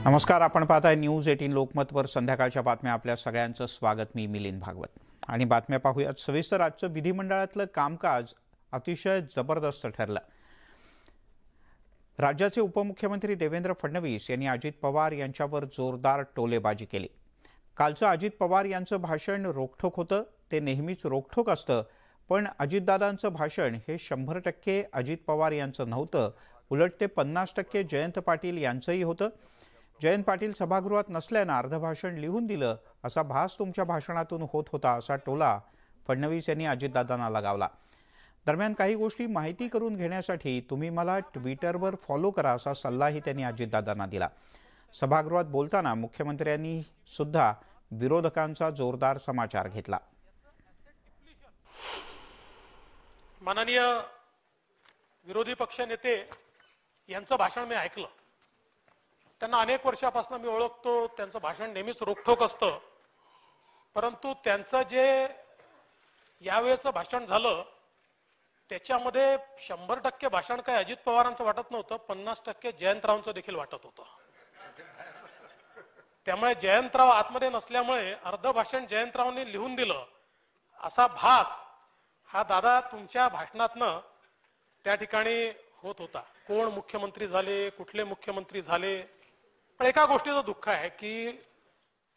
नमस्कार, आपण पाहताय न्यूज 18 लोकमतवर संध्याकाळच्या बातम्या. आपल्या सगळ्यांचं स्वागत. मी मिलिंद भागवत आणि बातम्या पाहूयात सविस्तर. आजचं विधिमंडळातलं कामकाज अतिशय जबरदस्त ठरलं. राज्याचे उपमुख्यमंत्री देवेंद्र फडणवीस यांनी अजित पवार यांच्यावर जोरदार टोलेबाजी केली. कालचं अजित पवार यांचं भाषण रोखठोक होतं. ते नेहमीच रोखठोक असतं, पण अजितदादांचं भाषण हे 100% अजित पवार यांचं नव्हतं. उलट ते 50% जयंत पाटील यांचंही होतं. जयंत पाटील सभागृहात नसल्यानं अर्ध भाषण लिहून दिलं असा भास तुमच्या भाषणातून होत होता, असा टोला फडणवीस यांनी अजितदादांना लगावला. दरम्यान काही गोष्टी माहिती करून घेण्यासाठी तुम्ही मला ट्विटरवर फॉलो करा असा सल्लाही त्यांनी अजितदादांना दिला. सभागृहात बोलताना मुख्यमंत्र्यांनी सुद्धा विरोधकांचा जोरदार समाचार घेतला. माननीय विरोधी पक्ष नेते यांचं भाषण मी ऐकलं. त्यांना अनेक वर्षापासून मी ओळखतो. त्यांचं भाषण नेहमीच रोखठोक असतं, परंतु त्यांचं जे यावेळेचं भाषण झालं त्याच्यामध्ये 100% भाषण काय अजित पवारांचं वाटत नव्हतं, 50% जयंतरावांचं देखील वाटत होतं. त्यामुळे जयंतराव आतमध्ये नसल्यामुळे अर्ध भाषण जयंतरावांनी लिहून दिलं असा भास हा दादा तुमच्या भाषणातनं त्या ठिकाणी होत होता. कोण मुख्यमंत्री झाले, कुठले मुख्यमंत्री झाले, पण एका गोष्टीचं दुःख आहे की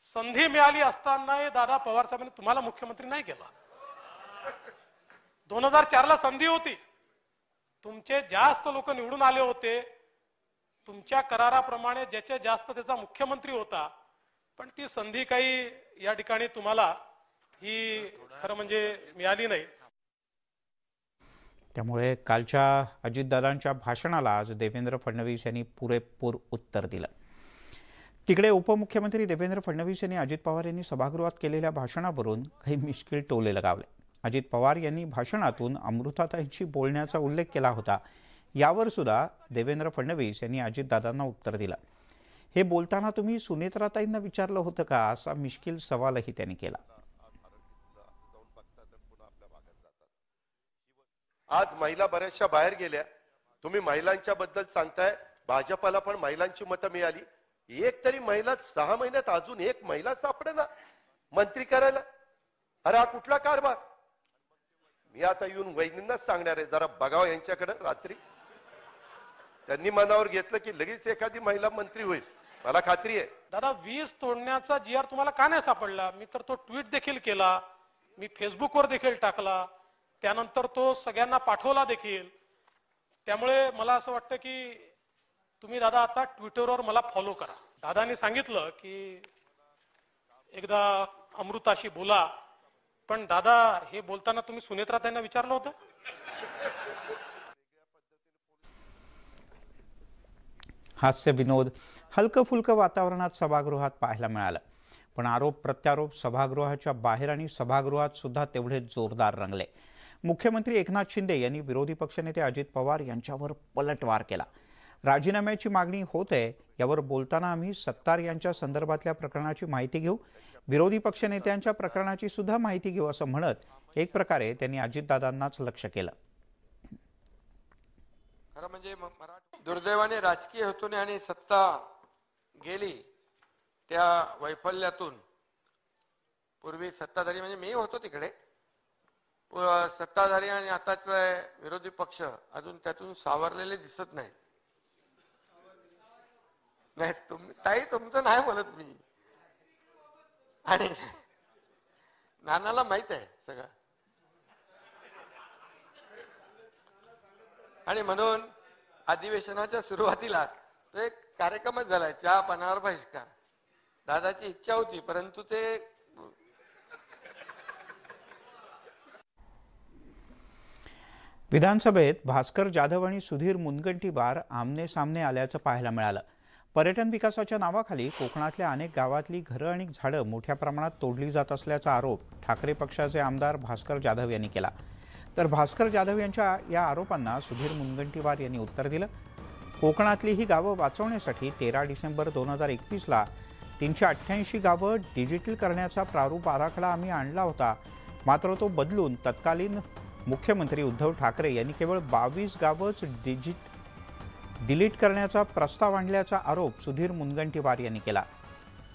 संधी मिळाली असताना दादा पवार साहेबांनी तुम्हाला मुख्यमंत्री नाही केला. 2004 ला संधी होती. तुमचे जास्त लोक निवडून आले होते. तुमच्या कराराप्रमाणे ज्याचे जास्त त्याचा मुख्यमंत्री होता, पण ती संधी काही या ठिकाणी तुम्हाला ही खरं म्हणजे मिळाली नाही. त्यामुळे कालच्या अजितदादांच्या भाषणाला आज देवेंद्र फडणवीस यांनी पुरेपूर उत्तर दिलं. तिकडे उपमुख्यमंत्री देवेंद्र फडणवीस यांनी अजित पवार यांनी सभागृहात केलेल्या भाषणावरून काही मिश्किल टोले लगावले. अजित पवार यांनी भाषणातून अमृताताईंशी बोलण्याचा उल्लेख केला होता. यावर सुद्धा देवेंद्र फडणवीस यांनी अजितदादांना उत्तर दिलं. हे बोलताना तुम्ही सुनेत्राताईंना विचारलं होतं का, असा मिश्किल सवालही त्यांनी केला. आज महिला बऱ्याचशा बाहेर गेल्या. तुम्ही महिलांच्या बद्दल सांगताय. भाजपाला पण महिलांची मतं मिळाली. एक तरी महिला 6 महिन्यात अजून एक महिला सापडेना मंत्री करायला. अरे हा कुठला कारभार. मी आता येऊन वहिनींनाच सांगणार आहे, जरा बघावं यांच्याकडे. रात्री त्यांनी मनावर घेतलं की लगेच एखादी महिला मंत्री होईल, मला खात्री आहे. दादा 20 तोडण्याचा GR तुम्हाला का नाही सापडला? मी तर तो ट्विट देखील केला, मी फेसबुकवर देखील टाकला, त्यानंतर तो सगळ्यांना पाठवला देखील. त्यामुळे मला असं वाटतं की तुम्ही दादा आता ट्विटरवर मला फॉलो करा. दादांनी सांगितलं की एकदा अमृताशी बोला, पण दादा हे बोलताना तुम्ही सुनेत्राताईंना विचारलं होतं? हास्य विनोद हलकं फुलकं वातावरणात सभागृहात पाहायला मिळालं, पण आरोप प्रत्यारोप सभागृहाच्या बाहेर आणि सभागृहात सुद्धा तेवढेच जोरदार रंगले. मुख्यमंत्री एकनाथ शिंदे यांनी विरोधी पक्षनेते अजित पवार यांच्यावर पलटवार केला. राजीनाम्याची मागणी होत आहे यावर बोलताना आम्ही सत्तार यांच्या संदर्भातल्या प्रकरणाची माहिती घेऊ, विरोधी पक्षनेत्यांच्या प्रकरणाची सुद्धा माहिती घेऊ असं म्हणत एक प्रकारे त्यांनी अजितदादांनाच लक्ष केलं. खरं म्हणजे दुर्दैवाने राजकीय हेतूने आणि सत्ता गेली त्या वैफल्यातून पूर्वी सत्ताधारी म्हणजे मी होतो तिकडे, सत्ताधारी आणि आताचे विरोधी पक्ष अजून त्यातून सावरलेले दिसत नाही. नाही ताई तुमचं नाही बोलत मी, आणि नानाला माहित आहे सगळं. आणि म्हणून अधिवेशनाच्या सुरुवातीला तो एक कार्यक्रमच झालाय, चहा पानावर बहिष्कार. दादाची इच्छा होती, परंतु ते विधानसभेत भास्कर जाधव आणि सुधीर मुनगंटीवार आमने सामने आल्याचं पाहायला मिळालं. पर्यटन विकासाच्या नावाखाली कोकणातल्या अनेक गावातली घरं आणि झाडं मोठ्या प्रमाणात तोडली जात असल्याचा आरोप ठाकरे पक्षाचे आमदार भास्कर जाधव यांनी केला. तर भास्कर जाधव यांच्या या आरोपांना सुधीर मुनगंटीवार यांनी उत्तर दिलं. कोकणातली ही गावं वाचवण्यासाठी 13 डिसेंबर 2021ला 388 गावं डिजिटल करण्याचा प्रारूप आराखडा आम्ही आणला होता. मात्र तो बदलून तत्कालीन मुख्यमंत्री उद्धव ठाकरे यांनी केवळ 22 गावंच डिलीट करण्याचा प्रस्ताव आणल्याचा आरोप सुधीर मुनगंटीवार यांनी केला.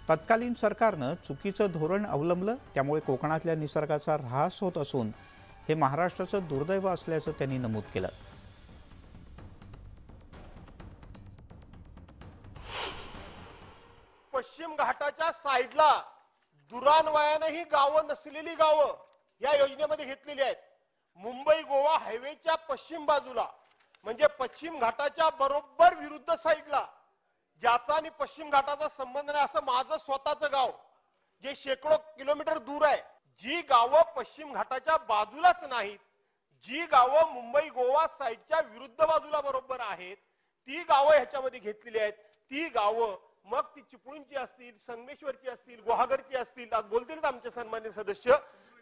तत्कालीन सरकारनं चुकीचं धोरण अवलंबलं, त्यामुळे कोकणातल्या निसर्गाचा ऱ्हास होत असून हे महाराष्ट्राचं दुर्दैव असल्याचं त्यांनी नमूद केलं. पश्चिम घाटाच्या साईडला दुरान्वयानं ही गावं नसलेली गावं या योजनेमध्ये घेतलेली आहेत. मुंबई गोवा हायवेच्या पश्चिम बाजूला म्हणजे पश्चिम घाटाच्या बरोबर विरुद्ध साईडला, ज्याचा आणि पश्चिम घाटाचा संबंध नाही असं माझं स्वतःचं गाव जे शेकडो किलोमीटर दूर आहे. जी गावं पश्चिम घाटाच्या बाजूलाच नाहीत, जी गावं मुंबई गोवा साईडच्या विरुद्ध बाजूला बरोबर आहेत, ती गावं ह्याच्यामध्ये घेतलेली आहेत. ती गावं मग ती चिपळूणची असतील, संगमेश्वरची असतील, गुहागरची असतील, आज बोलतील आमचे सन्मान्य सदस्य,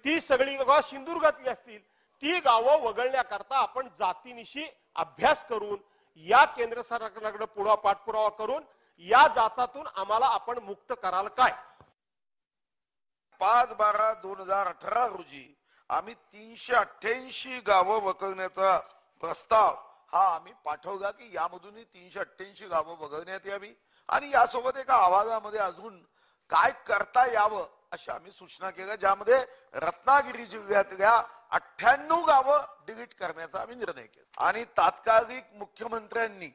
ती सगळी गावं सिंधुदुर्गातली असतील, ती गावं वगळण्याकरता आपण जातीनिशी अभ्यास करून या केंद्र सरकारकडे पाठपुरावा करून या जाचातून आम्हाला आपण मुक्त कराल काय. 5/12/2018 रोजी आम्ही 388 गावं वगळण्याचा प्रस्ताव हा आम्ही पाठवला की यामधून 388 गावं वगळण्यात यावी आणि यासोबत एका आवाजामध्ये अजून काय करता यावं अशा आम्ही सूचना केल्या, ज्यामध्ये रत्नागिरी जिल्ह्यातल्या 98 गावं डिलीट करण्याचा आम्ही निर्णय केला. आणि तात्कालिक मुख्यमंत्र्यांनी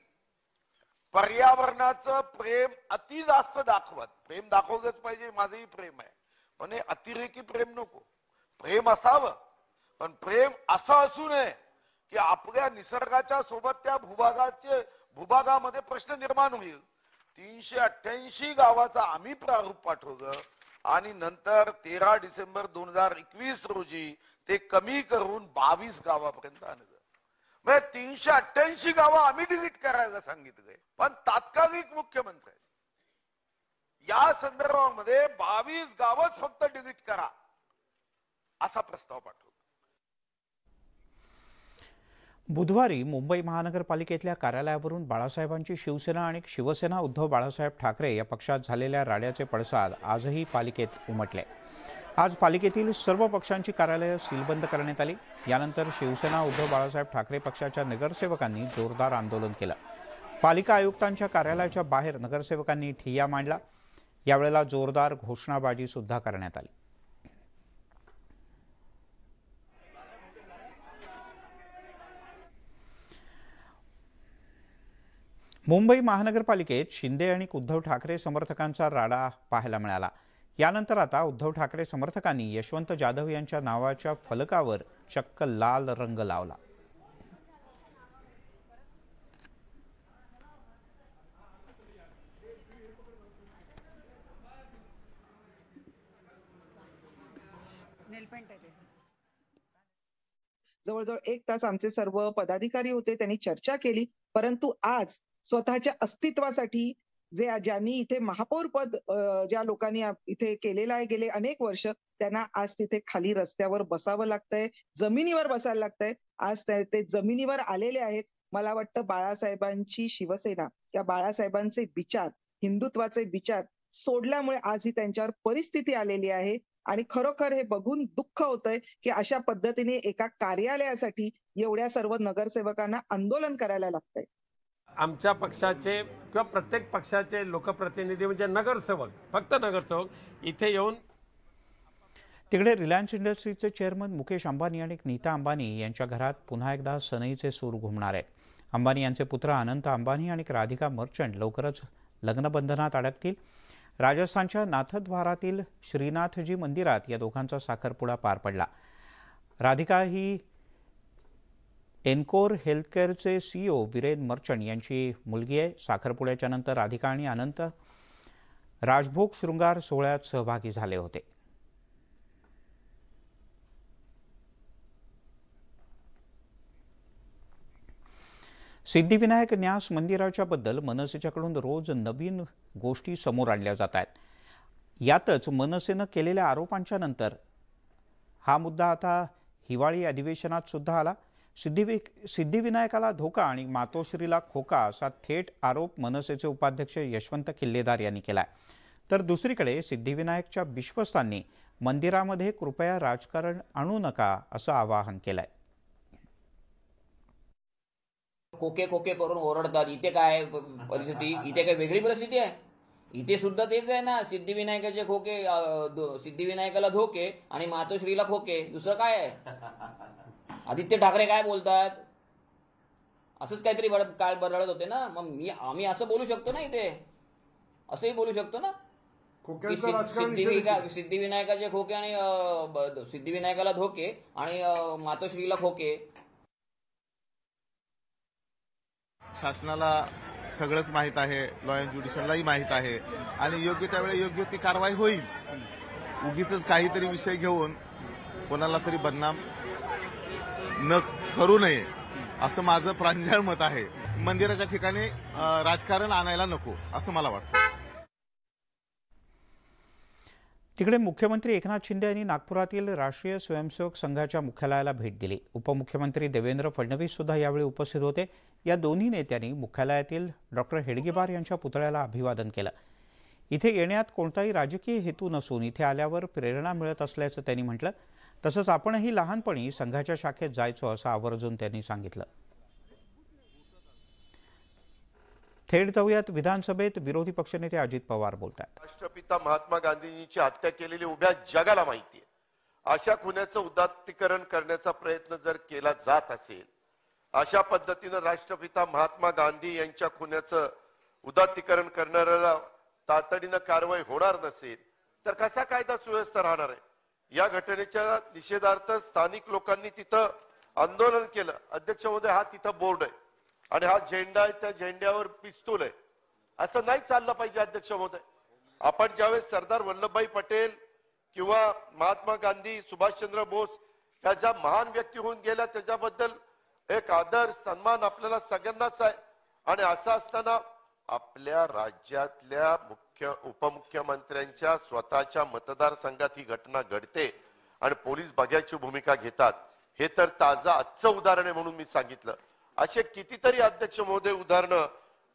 पर्यावरणाचं प्रेम अति जास्त दाखवत, प्रेम दाखवलंच पाहिजे, माझंही प्रेम आहे, पण हे अतिरेकी प्रेम नको. प्रेम असावं, पण प्रेम असं असू नये की आपल्या निसर्गाच्या सोबत त्या भूभागामध्ये प्रश्न निर्माण होईल. 388 गावाचा आम्ही प्रारूप पाठवलं आणि नंतर 13 डिसेंबर 2021 रोजी ते कमी करून 22 गावापर्यंत आणलं. म्हणजे 388 गावं आम्ही डिलीट करायला सांगितलंय, पण तात्कालिक मुख्यमंत्री या संदर्भामध्ये 22 गावच फक्त डिलीट करा असा प्रस्ताव पाठवला. बुधवारी मुंबई महानगरपालिकेतल्या कार्यालयावरून बाळासाहेबांची शिवसेना आणि शिवसेना उद्धव बाळासाहेब ठाकरे या पक्षात झालेल्या राड्याचे पडसाद आजही पालिकेत उमटले. आज पालिकेतील सर्व पक्षांची कार्यालयं सीलबंद करण्यात आली. यानंतर शिवसेना उद्धव बाळासाहेब ठाकरे पक्षाच्या नगरसेवकांनी जोरदार आंदोलन केलं. पालिका आयुक्तांच्या कार्यालयाच्या बाहेर नगरसेवकांनी ठिय्या मांडला. यावेळेला जोरदार घोषणाबाजी सुद्धा करण्यात आली. मुंबई महानगरपालिकेत शिंदे आणि उद्धव ठाकरे समर्थकांचा राडा पाहायला मिळाला. यानंतर आता उद्धव ठाकरे समर्थकांनी यशवंत जाधव यांच्या नावाच्या फलकावर चक्क लाल रंग लावला. जवळजवळ 1 तास आमचे सर्व पदाधिकारी होते, त्यांनी चर्चा केली. परंतु आज स्वतःच्या अस्तित्वासाठी ज्यांनी इथे महापौर पद ज्या लोकांनी इथे केलेलं आहे गेले अनेक वर्ष, त्यांना आज तिथे खाली रस्त्यावर बसावं लागतंय, जमिनीवर बसायला लागतंय. आज ते जमिनीवर आलेले आहेत. मला वाटतं बाळासाहेबांची शिवसेना या बाळासाहेबांचे विचार, हिंदुत्वाचे विचार सोडल्यामुळे आज ही त्यांच्यावर परिस्थिती आलेली आहे. आणि खरोखर हे बघून दुःख होतंय की अशा पद्धतीने एका कार्यालयासाठी एवढ्या सर्व नगरसेवकांना आंदोलन करायला लागतंय. आमच्या पक्षाचे किंवा प्रत्येक पक्षाचे लोकप्रतिनिधी म्हणजे नगरसेवक, फक्त नगरसेवक इथे येऊन. तिकडे रिलायन्स इंडस्ट्रीजचे चेअरमन मुकेश अंबानी आणि नीता अंबानी यांच्या घरात पुन्हा एकदा सनईचे सूर घुमणार आहेत. अंबानी यांचे पुत्र अनंत अंबानी आणि राधिका मर्चंट लवकरच लग्नबंधनात अडकतील. राजस्थानच्या नाथद्वारातील श्रीनाथजी मंदिरात या दोघांचा साखरपुडा पार पडला. राधिका ही एनकोर हेल्थकेअरचे CEO वीरेन मर्चंट यांची मुलगी आहे. साखरपुड्याच्या नंतर राधिका आणि अनंत राजभोग शृंगार सोहळ्यात सहभागी झाले होते. सिद्धिविनायक न्यास मंदिराच्या बद्दल मनसेच्याकडून रोज नवीन गोष्टी समोर आणल्या जात आहेत. यातच मनसेनं केलेल्या आरोपांच्या नंतर हा मुद्दा आता हिवाळी अधिवेशनात सुद्धा आला. सिद्धिविनायकाला धोका आणि मातोश्रीला खोका असा थेट आरोप मनसेचे उपाध्यक्ष यशवंत किल्लेदार यांनी केलाय. तर दुसरीकडे सिद्धिविनायकच्या विश्वस्तांनी मंदिरामध्ये कृपया राजकारण आणू नका असं आवाहन केलंय. खोके खोके करून ओरडतात. इथे काय परिस्थिती, इथे काय वेगळी परिस्थिती आहे? इथे सुद्धा तेच आहे ना, सिद्धिविनायकाचे खोके, सिद्धिविनायकाला धोके आणि मातोश्रीला खोके, दुसरं काय आहे? आदित्य ठाकरे काय बोलतात? असंच काहीतरी काळ बरळत होते ना. मग आम्ही असं बोलू शकतो ना, इथे असंही बोलू शकतो ना की सिद्धिविनायकाचे खोके आणि सिद्धिविनायकाला धोके आणि मातोश्रीला खोके. शासनाला सगळंच माहित आहे, लॉ अँड ज्युडिशियललाही माहित आहे आणि योग्य त्यावेळी योग्य ती कारवाई होईल. उगीच काहीतरी विषय घेऊन कोणाला तरी बदनाम न करू नये असं माझं प्रांजळ मत आहे. मंदिराच्या ठिकाणी राजकारण आणायला नको असं मला वाटतं. तिकडे मुख्यमंत्री एकनाथ शिंदे यांनी नागपुरातील राष्ट्रीय स्वयंसेवक संघाच्या मुख्यालयाला भेट दिली. उपमुख्यमंत्री देवेंद्र फडणवीस सुद्धा यावेळी उपस्थित होते. या दोन्ही नेत्यांनी मुख्यालयातील डॉक्टर हेडगेवार यांच्या पुतळ्याला अभिवादन केलं. इथे येण्यात कोणताही राजकीय हेतू नसून इथे आल्यावर प्रेरणा मिळत असल्याचं त्यांनी म्हटलं. तसंच आपणही लहानपणी संघाच्या शाखेत जायचो असं आवर्जून त्यांनी सांगितलं. थेट जाऊयात विधानसभेत. विरोधी पक्षनेते अजित पवार बोलतात. राष्ट्रपिता महात्मा गांधींची हत्या केलेली उभ्या जगाला माहिती आहे. अशा खुन्याचं उदात्तीकरण करण्याचा प्रयत्न जर केला जात असेल, अशा पद्धतीनं राष्ट्रपिता महात्मा गांधी यांच्या खुन्याचं उदात्तीकरण करणाऱ्याला तातडीनं कारवाई होणार नसेल तर कसा कायदा सुव्यवस्था राहणार आहे? या घटनेच्या निषेधार्थ स्थानिक लोकांनी तिथं आंदोलन केलं. अध्यक्ष महोदय, हा तिथं बोर्ड आहे आणि हा झेंडा आहे, त्या झेंड्यावर पिस्तूल आहे. असं नाही चाललं पाहिजे अध्यक्ष महोदय. आपण ज्यावेळेस सरदार वल्लभभाई पटेल किंवा महात्मा गांधी, सुभाषचंद्र बोस ह्या ज्या महान व्यक्ती होऊन गेल्या त्याच्याबद्दल एक आदर सन्मान आपल्याला सगळ्यांनाच आहे. आणि असं असताना आपल्या राज्यातल्या उपमुख्यमंत्र्यांच्या स्वतःच्या मतदारसंघात ही घटना घडते आणि पोलीस बघ्याची भूमिका घेतात. हे तर ताजं आजचं उदाहरण आहे म्हणून मी सांगितलं. असे कितीतरी अध्यक्ष महोदय उदाहरणं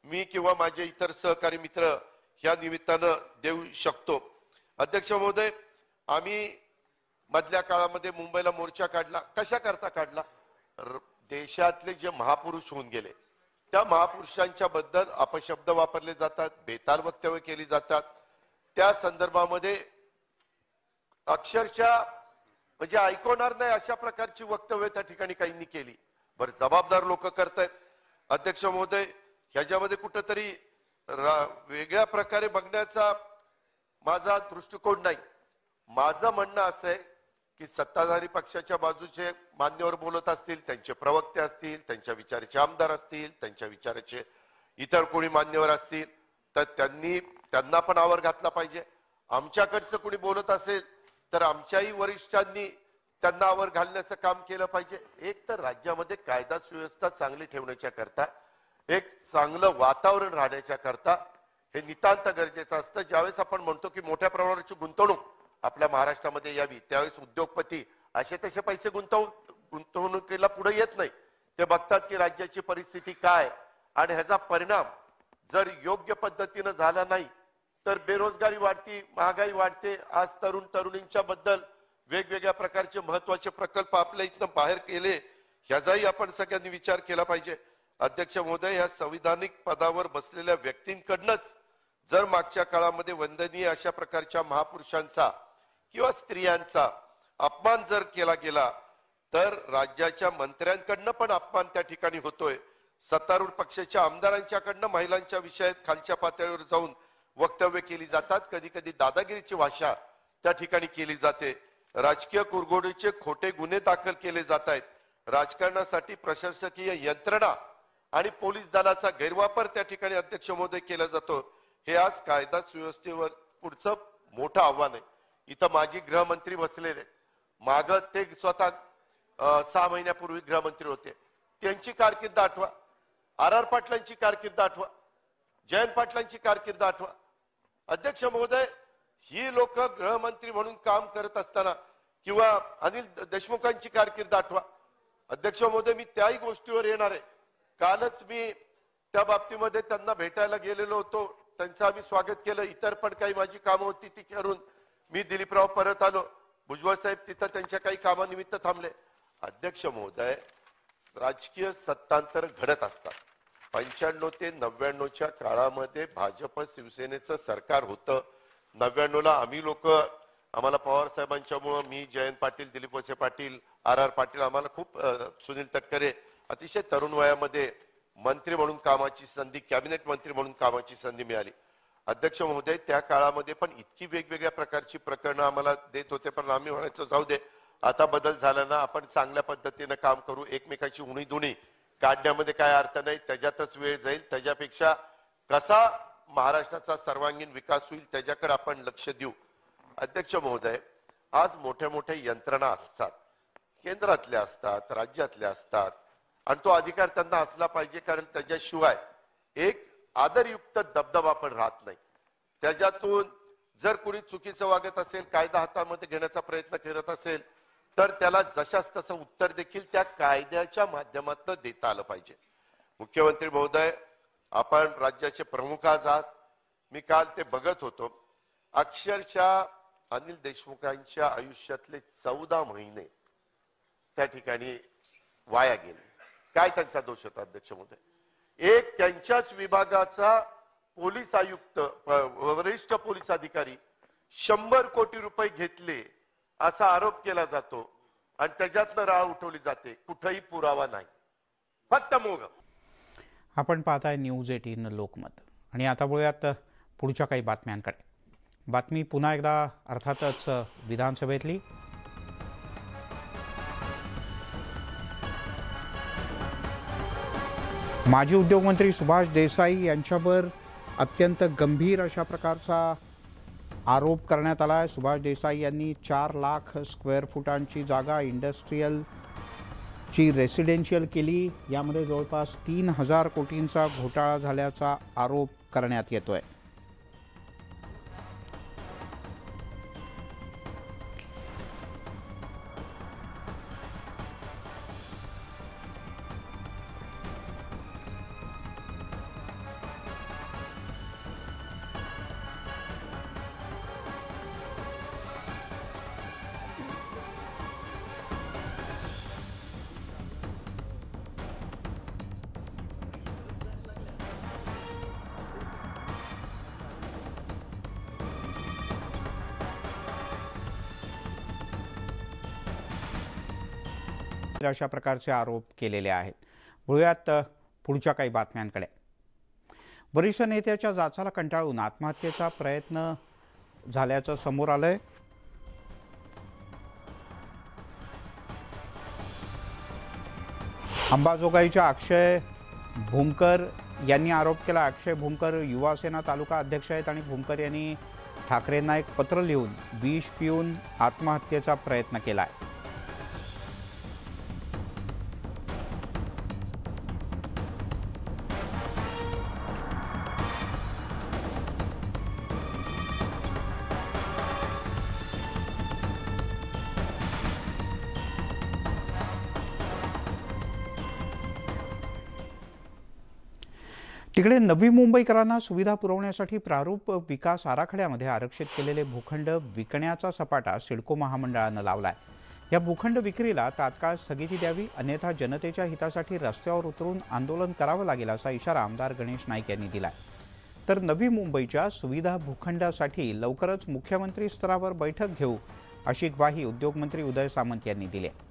मी किंवा माझे इतर सहकारी मित्र ह्या निमित्तानं देऊ शकतो. अध्यक्ष महोदय, आम्ही मधल्या काळामध्ये मुंबईला मोर्चा काढला. कशा करता काढला? देशातले जे महापुरुष होऊन गेले त्या महापुरुषांच्या बद्दल अपशब्द वापरले जातात, बेताल वक्तव्य केली जातात. त्या संदर्भामध्ये अक्षरशः म्हणजे ऐकवणार नाही अशा प्रकारची वक्तव्य त्या ठिकाणी काहींनी केली. बरं, जबाबदार लोक करतायत. अध्यक्ष महोदय, ह्याच्यामध्ये कुठंतरी वेगळ्या प्रकारे बघण्याचा माझा दृष्टिकोन नाही. माझं म्हणणं असं आहे की सत्ताधारी पक्षाच्या बाजूचे मान्यवर बोलत असतील, त्यांचे प्रवक्ते असतील, त्यांच्या विचाराचे आमदार असतील, त्यांच्या विचाराचे इतर कोणी मान्यवर असतील तर त्यांना पण आवर घातला पाहिजे. आमच्याकडचं कोणी बोलत असेल तर आमच्याही वरिष्ठांनी त्यांना आवर घालण्याचं काम केलं पाहिजे. एक तर राज्यामध्ये कायदा सुव्यवस्था चांगली ठेवण्याच्या करता, एक चांगलं वातावरण राहण्याच्या करता हे नितांत गरजेचं असतं. ज्यावेळेस आपण म्हणतो की मोठ्या प्रमाणावरची गुंतवणूक आपल्या महाराष्ट्रामध्ये यावी, त्यावेळेस उद्योगपती असे तसे पैसे गुंतवणुकीला पुढे येत नाही. ते बघतात की राज्याची परिस्थिती काय आणि ह्याचा परिणाम जर योग्य पद्धतीनं झाला नाही तर बेरोजगारी वाढती, महागाई वाढते. आज तरुणींच्या बद्दल वेगवेगळ्या प्रकारचे महत्वाचे प्रकल्प आपल्या इथनं बाहेर केले, ह्याचाही आपण सगळ्यांनी विचार केला पाहिजे. अध्यक्ष महोदय, ह्या संविधानिक पदावर बसलेल्या व्यक्तींकडनंच जर मागच्या काळामध्ये वंदनीय अशा प्रकारच्या महापुरुषांचा किंवा स्त्रियांचा अपमान जर केला गेला तर राज्याच्या मंत्र्यांकडनं पण अपमान त्या ठिकाणी होतोय. सत्तारूढ पक्षाच्या आमदारांच्याकडनं महिलांच्या विषयात खालच्या पातळीवर जाऊन वक्तव्य केली जातात. कधी कधी दादागिरीची भाषा त्या ठिकाणी केली जाते. राजकीय कुरघोडीचे खोटे गुन्हे दाखल केले जात आहेत. राजकारणासाठी प्रशासकीय यंत्रणा आणि पोलीस दलाचा गैरवापर त्या ठिकाणी अध्यक्ष महोदय केला जातो. हे आज कायदा सुव्यवस्थेवर पुढचं मोठं आव्हान आहे. इथं माजी गृहमंत्री बसलेले, माग ते स्वतः 6 महिन्यापूर्वी गृहमंत्री होते, त्यांची कारकीर्द आठवा. RR पाटलांची कारकीर्द आठवा, जयंत पाटलांची कारकीर्द आठवा. अध्यक्ष महोदय, ही लोक गृहमंत्री म्हणून काम करत असताना किंवा अनिल देशमुखांची कारकीर्द आठवा. अध्यक्ष महोदय, मी त्याही गोष्टीवर येणार आहे. कालच मी त्या बाबतीमध्ये त्यांना भेटायला गेलेलो होतो, त्यांचं आम्ही स्वागत केलं. इतर पण काही माझी कामं होती ती करून मी दिलीपराव परत आलो. भुजबळ साहेब तिथं त्यांच्या काही कामानिमित्त थांबले. अध्यक्ष महोदय, राजकीय सत्तांतर घडत असतात. 95 ते 99च्या काळामध्ये भाजप शिवसेनेचं सरकार होतं. 99ला आम्ही लोक, आम्हाला पवार साहेबांच्यामुळं, मी जयंत पाटील, दिलीप वळसे पाटील, RR पाटील, आम्हाला खूप सुनील तटकरे अतिशय तरुण वयामध्ये मंत्री म्हणून कामाची संधी, कॅबिनेट मंत्री म्हणून कामाची संधी मिळाली. अध्यक्ष महोदय, त्या काळामध्ये पण इतकी वेगवेगळ्या प्रकारची प्रकरणं आम्हाला देत होते, पण आम्ही म्हणायचो जाऊ दे, आता बदल झाला ना, आपण चांगल्या पद्धतीनं काम करू, एकमेकाची उणीधुणी काढण्यामध्ये काय अर्थ नाही, त्याच्यातच वेळ जाईल. त्याच्यापेक्षा कसा महाराष्ट्राचा सर्वांगीण विकास होईल त्याच्याकडे आपण लक्ष देऊ. अध्यक्ष महोदय, आज मोठ्या मोठ्या यंत्रणा असतात, केंद्रातल्या असतात, राज्यातल्या असतात, आणि तो अधिकार त्यांना असला पाहिजे, कारण त्याच्याशिवाय एक आदरयुक्त दबदबा पण राहत नाही. त्याच्यातून जर कोणी चुकीचं वागत असेल, कायदा हातामध्ये घेण्याचा प्रयत्न करत असेल, तर त्याला जशास तसं उत्तर देखील त्या कायद्याच्या माध्यमातून देता आलं पाहिजे. मुख्यमंत्री महोदय, आपण राज्याचे प्रमुख आहात. मी काल ते बघत होतो, अक्षरशः अनिल देशमुखांच्या आयुष्यातले 14 महिने त्या ठिकाणी वाया गेले. काय त्यांचा दोष होता अध्यक्ष महोदय? एक त्यांच्याच विभागाचा पोलीस आयुक्त, वरिष्ठ पोलीस अधिकारी 100 कोटी रुपये घेतले असा आरोप केला जातो आणि त्याच्यातनं राळ उठवली जाते. कुठेही पुरावा नाही, फक्त मोग. आपण पाहताय न्यूज 18 लोकमत. आणि आता वळूयात पुढच्या काही बातम्यांकडे. बातमी पुन्हा एकदा अर्थातच विधानसभेतली. माजी उद्योगमंत्री सुभाष देसाई यांच्यावर अत्यंत गंभीर अशा प्रकारचा आरोप करण्यात आला आहे. सुभाष देसाई यांनी 4 लाख स्क्वेअर फुटांची जागा इंडस्ट्रीयलची रेसिडेन्शियल केली. यामध्ये जवळपास 3000 कोटींचा घोटाळा झाल्याचा आरोप करण्यात येतोय. अशा प्रकारचे आरोप केलेले आहेत. वळूयात पुढच्या काही बातम्यांकडे. वरिष्ठ नेत्याच्या जाचाला कंटाळून आत्महत्येचा प्रयत्न झाल्याचं समोर आलंय. अंबाजोगाईच्या अक्षय भूमकर यांनी आरोप केला. अक्षय भूमकर युवासेना तालुका अध्यक्ष आहेत आणि भूमकर यांनी ठाकरेंना एक पत्र लिहून विष पिऊन आत्महत्येचा प्रयत्न केलाय. तिकडे नवी मुंबईकरांना सुविधा पुरवण्यासाठी प्रारूप विकास आराखड्यामध्ये आरक्षित केलेले भूखंड विकण्याचा सपाटा सिडको महामंडळानं लावलाय. या भूखंड विक्रीला तात्काळ स्थगिती द्यावी, अन्यथा जनतेच्या हितासाठी रस्त्यावर उतरून आंदोलन करावं लागेल असा इशारा आमदार गणेश नाईक यांनी दिलाय. तर नवी मुंबईच्या सुविधा भूखंडासाठी लवकरच मुख्यमंत्री स्तरावर बैठक घेऊ अशी ग्वाही उद्योगमंत्री उदय सामंत यांनी दिली आहे.